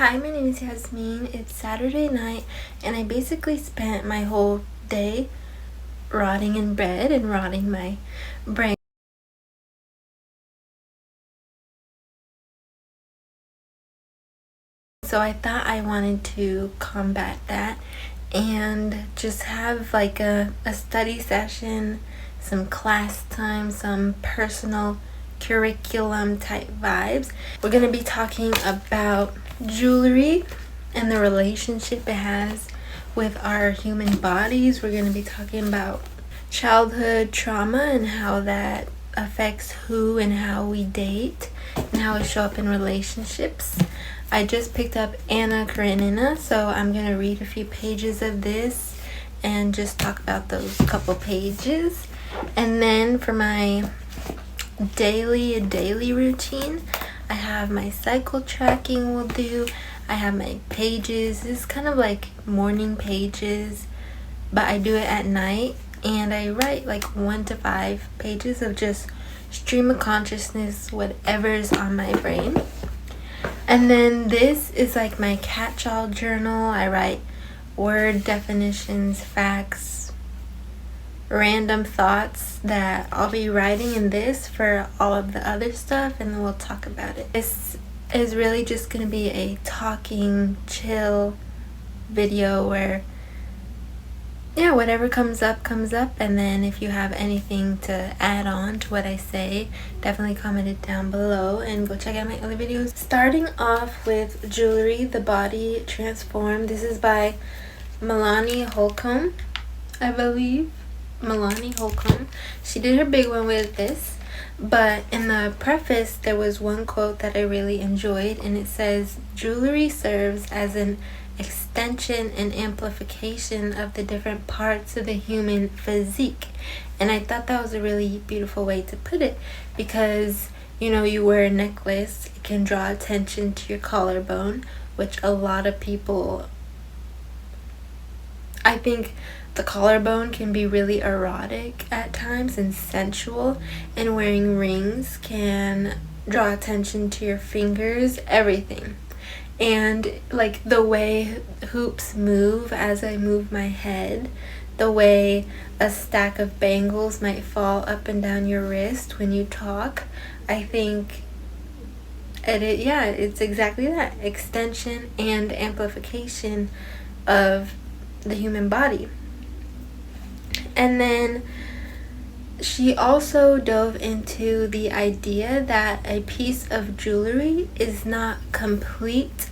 Hi, my name is Yasmin. It's Saturday night, and I basically spent my whole day rotting in bed and rotting my brain. So I thought I wanted to combat that and just have like a study session, some class time, some personal curriculum type vibes. We're going to be talking about jewelry and the relationship it has with our human bodies. We're going to be talking about childhood trauma and how that affects who and how we date and how it show up in relationships. I just picked up Anna Karenina, so I'm going to read a few pages of this and just talk about those couple pages. And then for my daily routine, I have my cycle tracking we'll do. I have my pages. This is kind of like morning pages, but I do it at night, and I write like 1 to 5 pages of just stream of consciousness, whatever's on my brain. And then this is like my catch-all journal. I write word definitions, facts, random thoughts that I'll be writing in this for all of the other stuff, and then we'll talk about it. This is really just going to be a talking, chill video where whatever comes up, and then if you have anything to add on to what I say, definitely comment it down below and go check out my other videos. Starting off with Jewelry, The Body Transformed. This is by Melanie Holcomb, I believe. Melanie Holcomb. She did her big one with this, but in the preface there was one quote that I really enjoyed, and it says, "Jewelry serves as an extension and amplification of the different parts of the human physique." And I thought that was a really beautiful way to put it, because you wear a necklace, it can draw attention to your collarbone, which a lot of people, I think the collarbone can be really erotic at times and sensual, and wearing rings can draw attention to your fingers, everything. And like the way hoops move as I move my head, the way a stack of bangles might fall up and down your wrist when you talk, I think it's exactly that, extension and amplification of the human body. And then she also dove into the idea that a piece of jewelry is not complete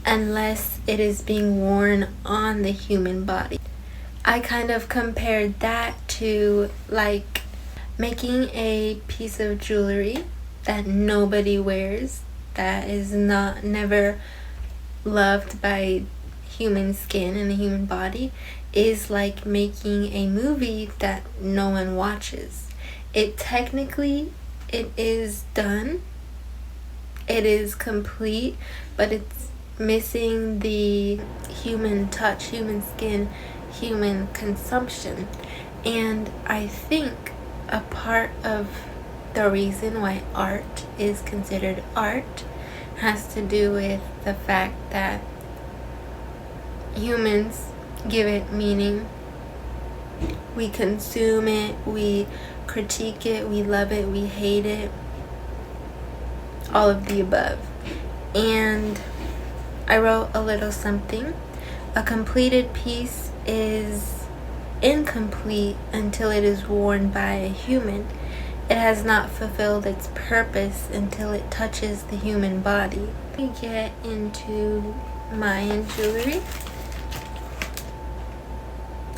unless it is being worn on the human body. I kind of compared that to like making a piece of jewelry that nobody wears, that is never loved by human skin and the human body, is like making a movie that no one watches. It is done, it is complete, but it's missing the human touch, human skin, human consumption. And I think a part of the reason why art is considered art has to do with the fact that humans give it meaning. We consume it, we critique it, we love it, we hate it, all of the above. And I wrote a little something. A completed piece is incomplete until it is worn by a human. It has not fulfilled its purpose until it touches the human body. We get into Mayan jewelry.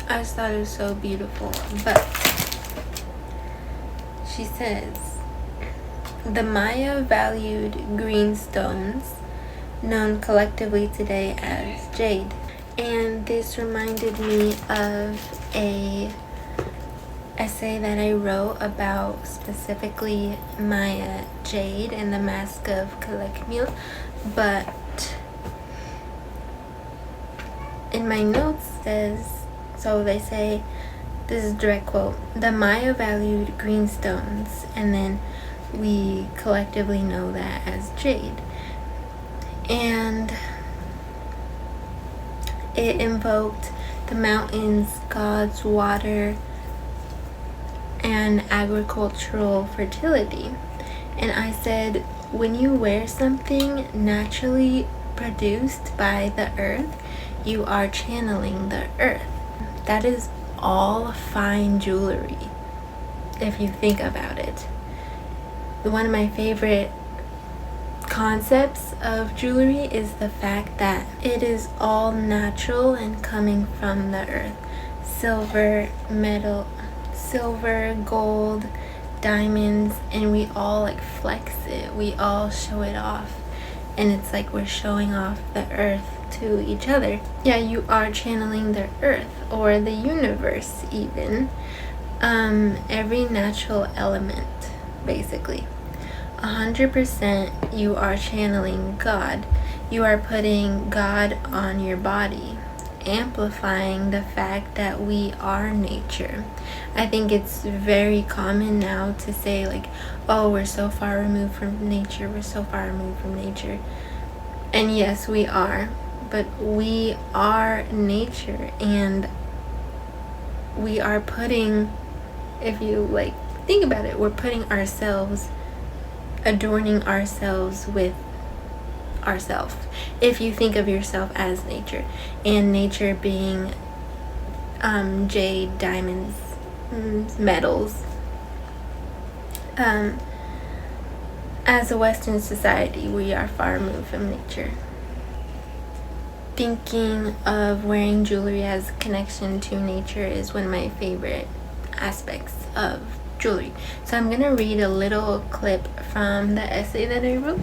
I just thought it was so beautiful. But she says, the Maya valued green stones, known collectively today as jade. And this reminded me of a essay that I wrote about specifically Maya jade and the Mask of Calakmul. But in my notes so they say, this is a direct quote, the Maya valued green stones, and then we collectively know that as jade. And it invoked the mountains, God's water, and agricultural fertility. And I said, when you wear something naturally produced by the earth, you are channeling the earth. That is all fine jewelry, if you think about it. One of my favorite concepts of jewelry is the fact that it is all natural and coming from the earth. Silver, metal, silver, gold, diamonds, and we all like flex it. We all show it off. And it's like we're showing off the earth to each other. Yeah, you are channeling the earth or the universe even. Every natural element, basically. 100% you are channeling God. You are putting God on your body, amplifying the fact that we are nature. I think it's very common now to say like, oh, we're so far removed from nature, we're so far removed from nature. And yes, we are, but we are nature, and we are putting, if you like think about it, we're putting ourselves, adorning ourselves with ourselves. If you think of yourself as nature, and nature being jade, diamonds, metals. As a Western society, we are far removed from nature. Thinking of wearing jewelry as a connection to nature is one of my favorite aspects of jewelry. So I'm gonna read a little clip from the essay that I wrote,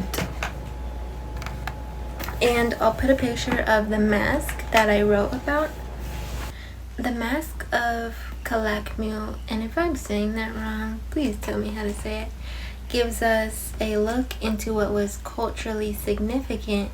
and I'll put a picture of the mask that I wrote about. The Mask of Calakmul, and if I'm saying that wrong, please tell me how to say it, gives us a look into what was culturally significant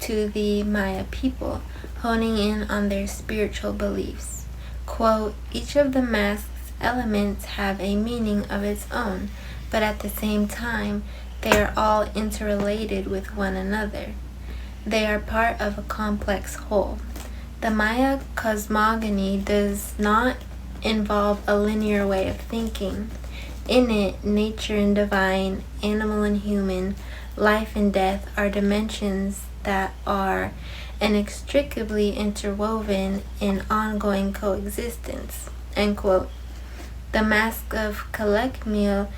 to the Maya people, honing in on their spiritual beliefs. Quote, each of the mask's elements have a meaning of its own, but at the same time, they are all interrelated with one another. They are part of a complex whole. The Maya cosmogony does not involve a linear way of thinking. In it, nature and divine, animal and human, life and death are dimensions that are inextricably interwoven in ongoing coexistence. End quote. The Mask of Calakmul,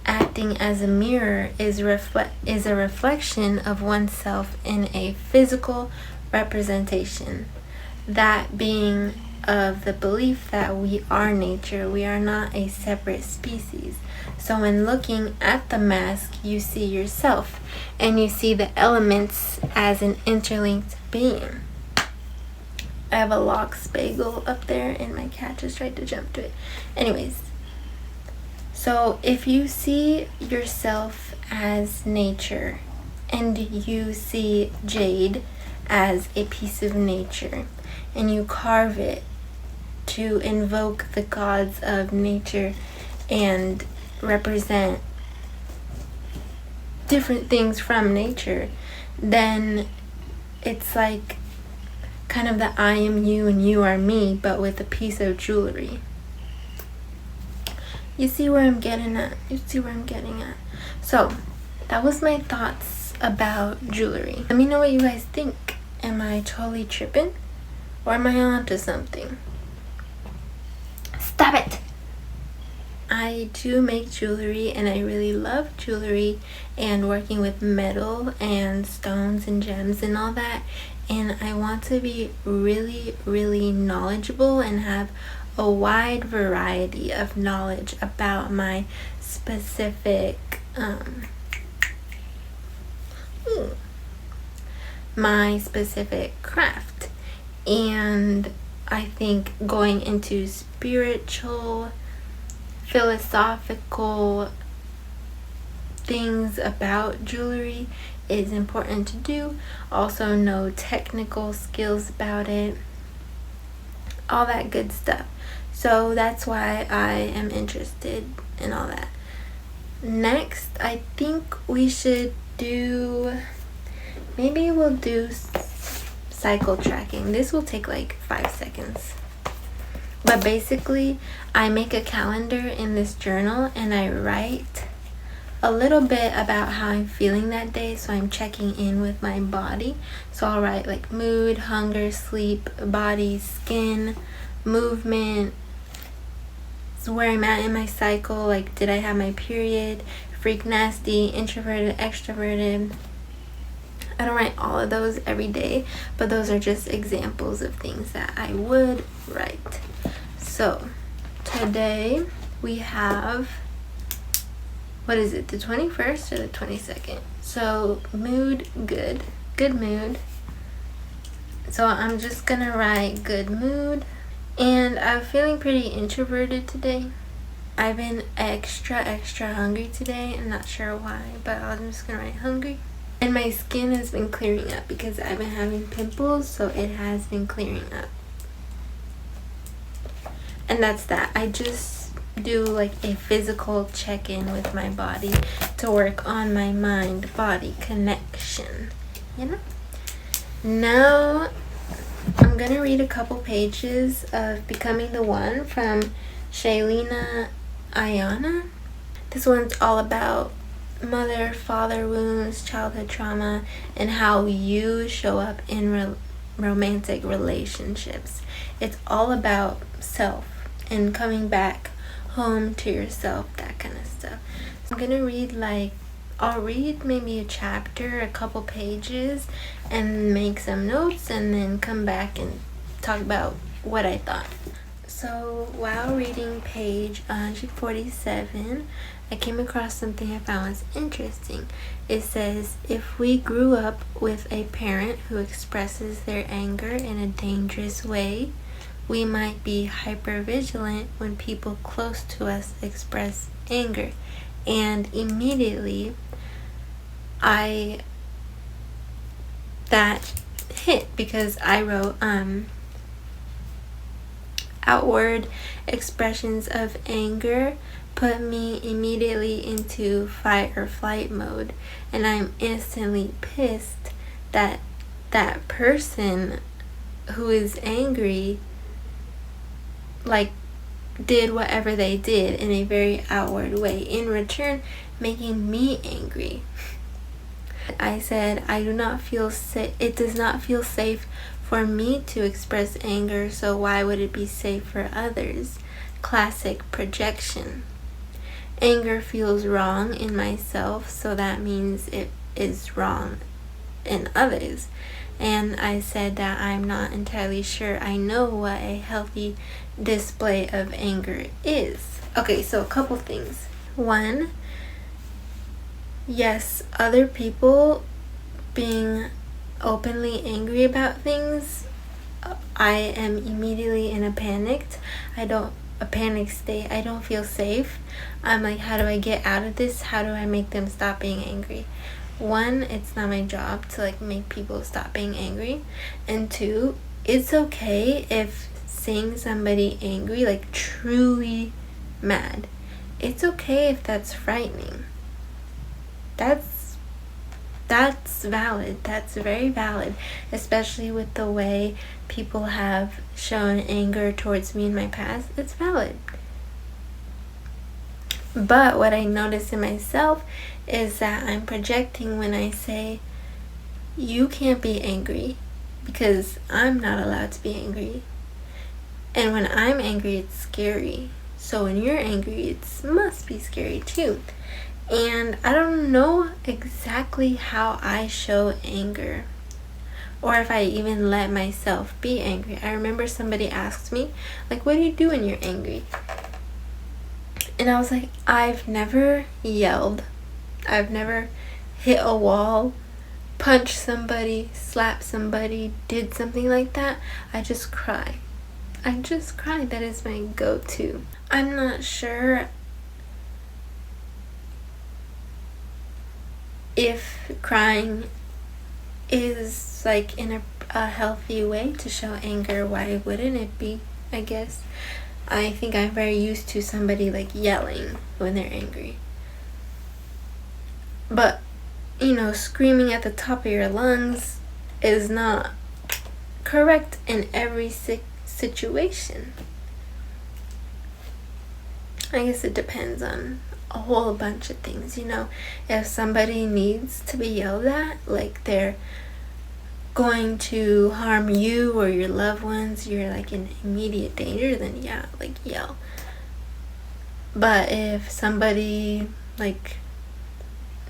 acting as a mirror, is a reflection of oneself in a physical representation. That being of the belief that we are nature, we are not a separate species. So when looking at the mask, you see yourself, and you see the elements as an interlinked being. I have a lox bagel up there, and my cat just tried to jump to it. Anyways, so if you see yourself as nature, and you see jade as a piece of nature, and you carve it to invoke the gods of nature and represent different things from nature, then it's like kind of the I am you and you are me, but with a piece of jewelry. You see where I'm getting at? So that was my thoughts about jewelry. Let me know what you guys think. Am I totally tripping? Or am I onto something? Stop it! I do make jewelry, and I really love jewelry and working with metal and stones and gems and all that. And I want to be really, really knowledgeable and have a wide variety of knowledge about my specific craft. And I think going into spiritual, philosophical things about jewelry is important to do. Also know technical skills about it, all that good stuff. So that's why I am interested in all that. Next, I think we should do, maybe we'll do cycle tracking. This will take like 5 seconds. But basically, I make a calendar in this journal and I write a little bit about how I'm feeling that day, so I'm checking in with my body. So I'll write like mood, hunger, sleep, body, skin, movement, where I'm at in my cycle, like did I have my period, freak nasty, introverted, extroverted. I don't write all of those every day, but those are just examples of things that I would write. So today we have, what is it, the 21st or the 22nd? So mood, good mood. So I'm just gonna write good mood. And I'm feeling pretty introverted today. I've been extra hungry today. I'm not sure why, but I'm just gonna write hungry. And my skin has been clearing up because I've been having pimples, so it has been clearing up. And that's that. I just do like a physical check-in with my body to work on my mind-body connection, you know? Now I'm gonna read a couple pages of Becoming the One from Shailina Ayana. This one's all about mother-father wounds, childhood trauma, and how you show up in romantic relationships. It's all about self and coming back home to yourself, that kind of stuff. So I'm gonna read I'll read maybe a chapter, a couple pages, and make some notes, and then come back and talk about what I thought. So while reading page 147, I came across something I found was interesting. It says, if we grew up with a parent who expresses their anger in a dangerous way, we might be hypervigilant when people close to us express anger. And immediately that hit, because I wrote outward expressions of anger put me immediately into fight or flight mode, and I'm instantly pissed that that person who is angry did whatever they did in a very outward way, in return making me angry. I said, I do not feel it does not feel safe for me to express anger, so why would it be safe for others? Classic projection. Anger feels wrong in myself, so that means it is wrong in others. And I said that I'm not entirely sure I know what a healthy display of anger is. Okay, so a couple things. One, yes, other people being openly angry about things, I am immediately in a panic state. I don't feel safe. I'm like, how do I get out of this? How do I make them stop being angry? One, it's not my job to make people stop being angry. And two, it's okay if seeing somebody angry, truly mad, it's okay if that's frightening. That's valid. That's very valid, especially with the way people have shown anger towards me in my past. It's valid. But what I notice in myself is that I'm projecting when I say, you can't be angry because I'm not allowed to be angry. And when I'm angry, it's scary. So when you're angry, it must be scary too. And I don't know exactly how I show anger, or if I even let myself be angry. I remember somebody asked me, what do you do when you're angry? And I was like, I've never yelled. I've never hit a wall, punched somebody, slapped somebody, did something like that. I just cry. That is my go-to. I'm not sure if crying is in a healthy way to show anger. Why wouldn't it be? I guess I think I'm very used to somebody yelling when they're angry, but screaming at the top of your lungs is not correct in every situation. I guess it depends on a whole bunch of things, you know. If somebody needs to be yelled at, like they're going to harm you or your loved ones, you're like in immediate danger, then yeah, like yell. But if somebody like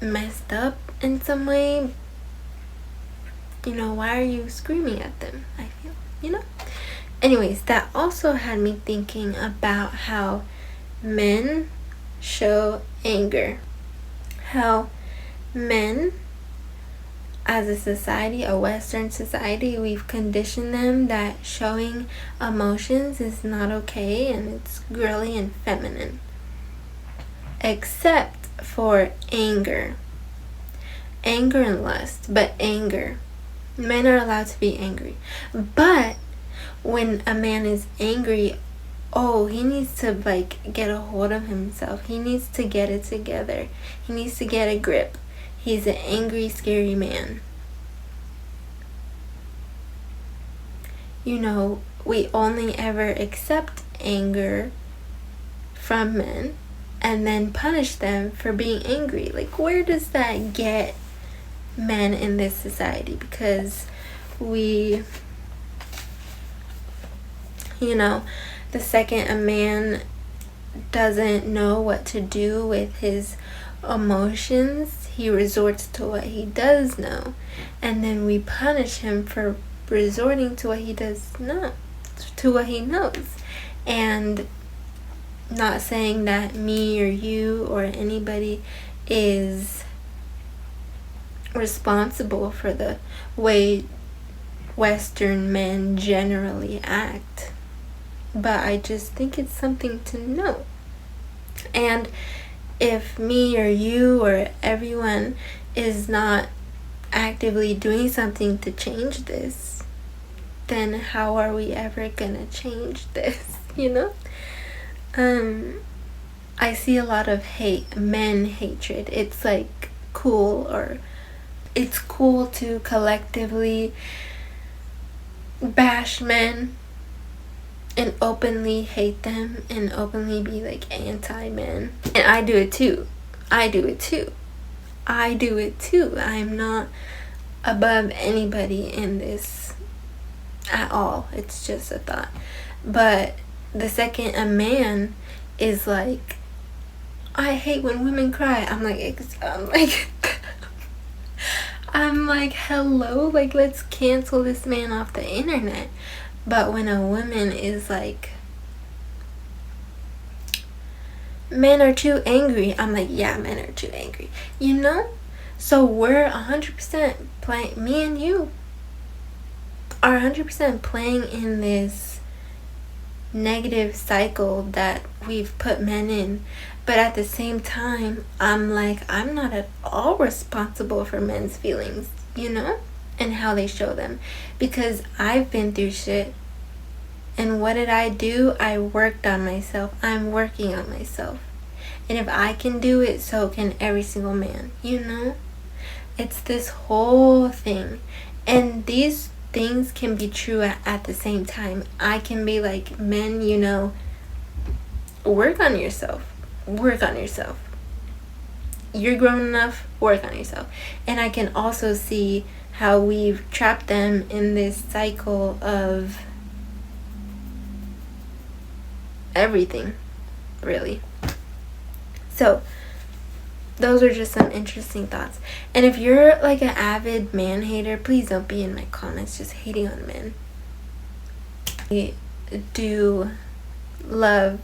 messed up in some way, you know, why are you screaming at them? I feel, you know. Anyways, that also had me thinking about how men show anger. How men, as a society, a Western society, we've conditioned them that showing emotions is not okay and it's girly and feminine. Except for anger. Anger and lust, but anger. Men are allowed to be angry. But when a man is angry, oh, he needs to like get a hold of himself. He needs to get it together. He needs to get a grip. He's an angry, scary man. You know, we only ever accept anger from men and then punish them for being angry. Like, where does that get men in this society? Because we, you know, the second a man doesn't know what to do with his emotions, he resorts to what he does know, and then we punish him for resorting to what he does know, to what he knows. And not saying that me or you or anybody is responsible for the way Western men generally act, but I just think it's something to know. And if me or you or everyone is not actively doing something to change this, then how are we ever gonna change this, you know? I see a lot of men hatred. It's like cool, or it's cool to collectively bash men and openly hate them and openly be like anti-men. And I do it too. I'm not above anybody in this at all. It's just a thought. But the second a man is like, I hate when women cry, I'm like hello, like let's cancel this man off the internet. But when a woman is like, men are too angry, I'm like, yeah, men are too angry, you know? So we're 100% playing, me and you are 100% playing in this negative cycle that we've put men in. But at the same time, I'm like, I'm not at all responsible for men's feelings, you know, and how they show them, because I've been through shit. And what did I do? I worked on myself. I'm working on myself. And if I can do it, so can every single man, you know? It's this whole thing. And these things can be true at the same time. I can be like, men, you know, work on yourself. Work on yourself. You're grown enough, work on yourself. And I can also see how we've trapped them in this cycle of everything, really. So those are just some interesting thoughts. And if you're like an avid man hater, please don't be in my comments just hating on men. I do love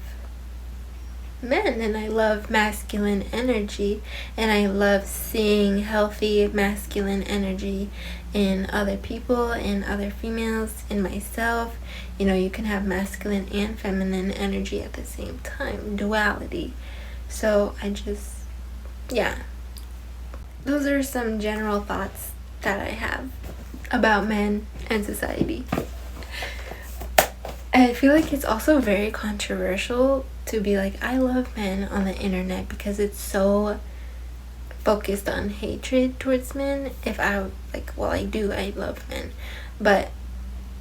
men, and I love masculine energy, and I love seeing healthy masculine energy in other people, in other females, in myself. You know, you can have masculine and feminine energy at the same time, duality. So I just, yeah, those are some general thoughts that I have about men and society. I feel like it's also very controversial to be like, I love men on the internet, because it's so focused on hatred towards men. If I like, well, I do, I love men, but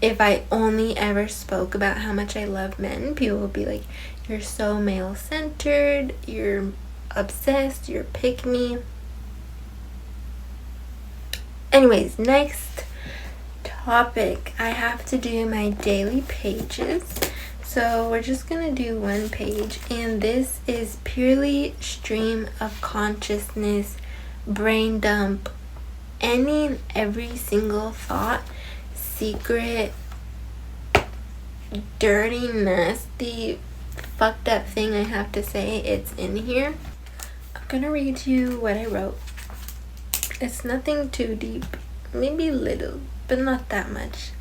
if I only ever spoke about how much I love men, people would be like, you're so male-centered, you're obsessed, you're pick-me. Anyways, next topic. I have to do my daily pages. So we're just gonna do one page, and this is purely stream of consciousness, brain dump, any and every single thought, secret, dirty, nasty, fucked up thing I have to say. It's in here. I'm gonna read you what I wrote. It's nothing too deep, maybe little, but not that much.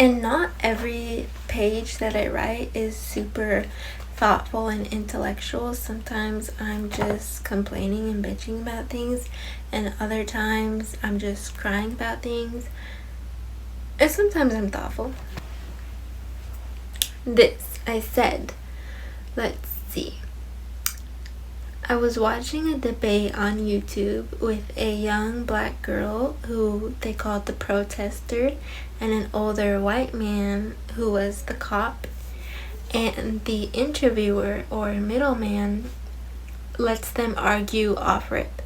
And not every page that I write is super thoughtful and intellectual. Sometimes I'm just complaining and bitching about things, and other times I'm just crying about things, and sometimes I'm thoughtful. This, I said, let's see. I was watching a debate on YouTube with a young black girl who they called the protester and an older white man who was the cop. And the interviewer or middleman lets them argue off rip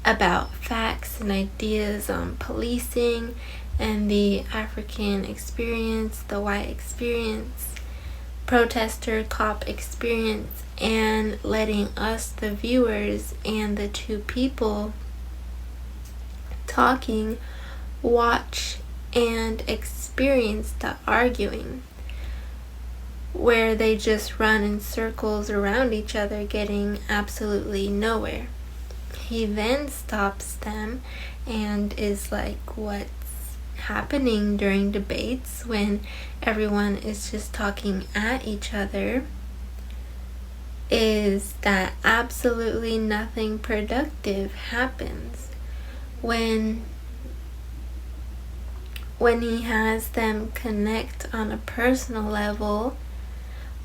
about facts and ideas on policing and the African experience, the white experience, protester cop experience, and letting us, the viewers, and the two people talking, watch and experience the arguing, where they just run in circles around each other, getting absolutely nowhere. He then stops them and is like, what's happening during debates when everyone is just talking at each other is that absolutely nothing productive happens. When he has them connect on a personal level,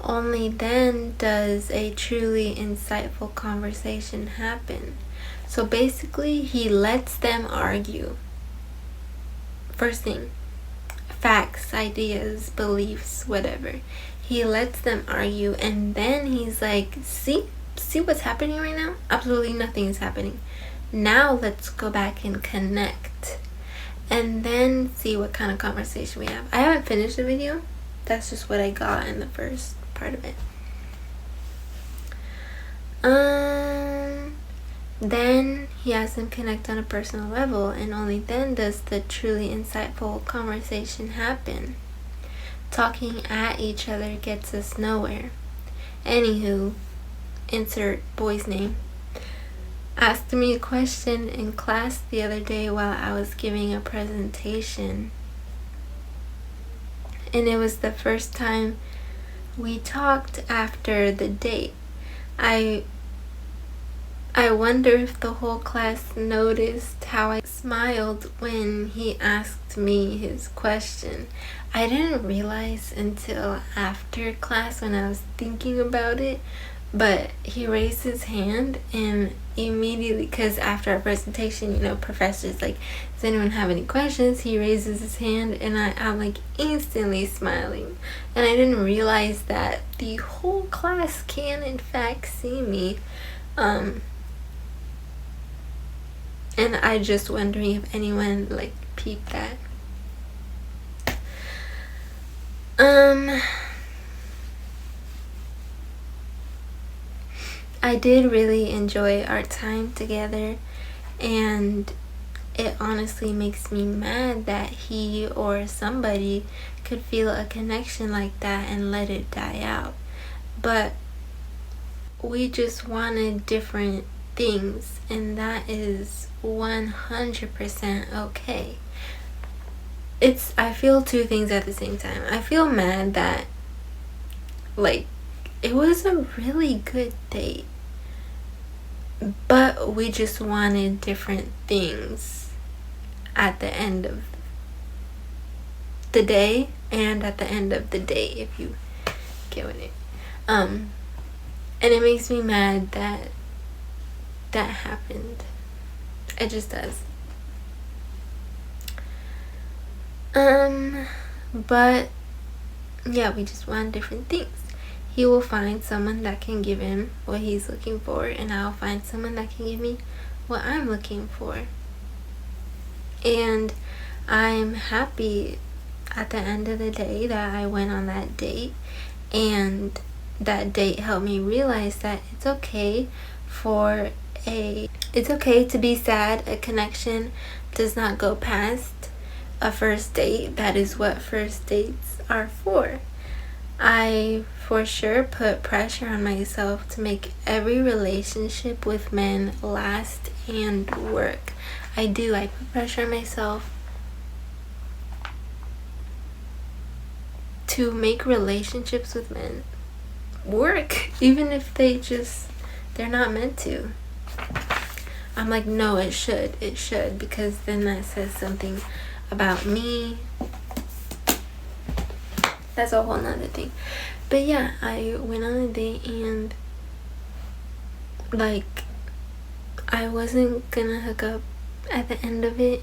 only then does a truly insightful conversation happen. So basically, he lets them argue. First thing, facts, ideas, beliefs, whatever. He lets them argue, and then he's like, see what's happening right now? Absolutely nothing is happening. Now let's go back and connect, and then see what kind of conversation we have. I haven't finished the video. That's just what I got in the first part of it. Then he has them connect on a personal level, and only then does the truly insightful conversation happen. Talking at each other gets us nowhere. Anywho, insert boy's name, asked me a question in class the other day while I was giving a presentation. And it was the first time we talked after the date. I wonder if the whole class noticed how I smiled when he asked me his question. I didn't realize until after class when I was thinking about it, but he raised his hand, and immediately, because after our presentation, professor's like, does anyone have any questions? He raises his hand, and I'm like instantly smiling. And I didn't realize that the whole class can in fact see me. And I just wondering if anyone peeped that. I did really enjoy our time together, and it honestly makes me mad that he or somebody could feel a connection like that and let it die out. But we just wanted different things, and that is 100% okay. I feel two things at the same time. I feel mad that it was a really good date, but we just wanted different things at the end of the day and at the end of the date, if you get what it. And it makes me mad that happened. It just does. But yeah, we just want different things. He will find someone that can give him what he's looking for, and I'll find someone that can give me what I'm looking for. And I'm happy at the end of the day that I went on that date, and that date helped me realize that it's okay to be sad. A connection does not go past a first date. That is what first dates are for. I for sure put pressure on myself to make every relationship with men last and work. I put pressure on myself to make relationships with men work, even if they're not meant to. I'm like, no, it should, because then that says something about me. That's a whole nother thing. But yeah, I went on a date, and like, I wasn't gonna hook up at the end of it,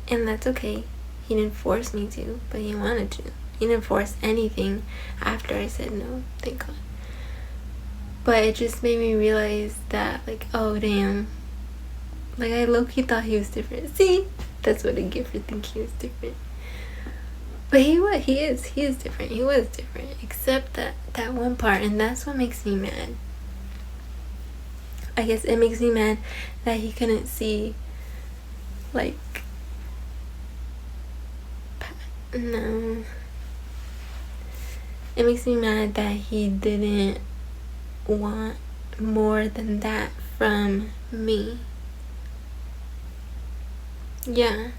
and that's okay. He didn't force me to, but he wanted to. He didn't force anything after I said no, thank God. But it just made me realize that, like, oh damn, like, I low-key thought he was different. See, that's what I get for thinking he was different. But he is different. He was different, except that one part, and that's what makes me mad. I guess it makes me mad that he couldn't see, like, no. It makes me mad that he didn't want more than that from me. Yeah,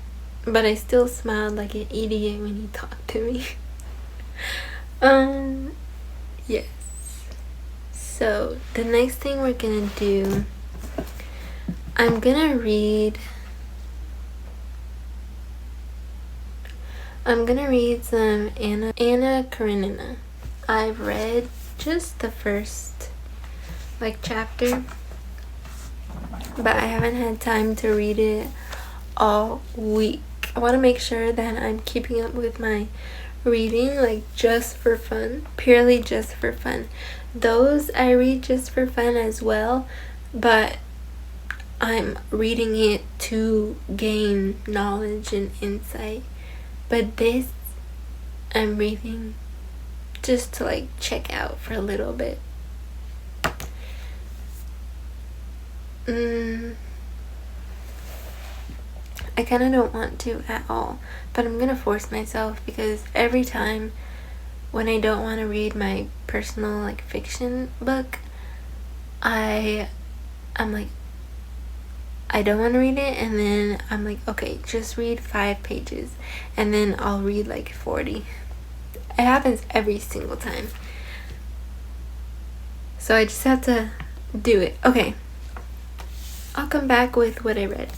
but I still smiled like an idiot when he talked to me. Yes. So the next thing we're gonna do, I'm gonna read some Anna Karenina. I've read just the first chapter, but I haven't had time to read it all week. I want to make sure that I'm keeping up with my reading, just for fun, purely just for fun. Those I read just for fun as well, but I'm reading it to gain knowledge and insight. But this, I'm reading just to check out for a little bit. I kind of don't want to at all, but I'm gonna force myself, because every time when I don't want to read my personal fiction book, I'm like, I don't want to read it, and then I'm like, okay, just read 5 pages, and then I'll read 40. It happens every single time, so I just have to do it. Okay, I'll come back with what I read.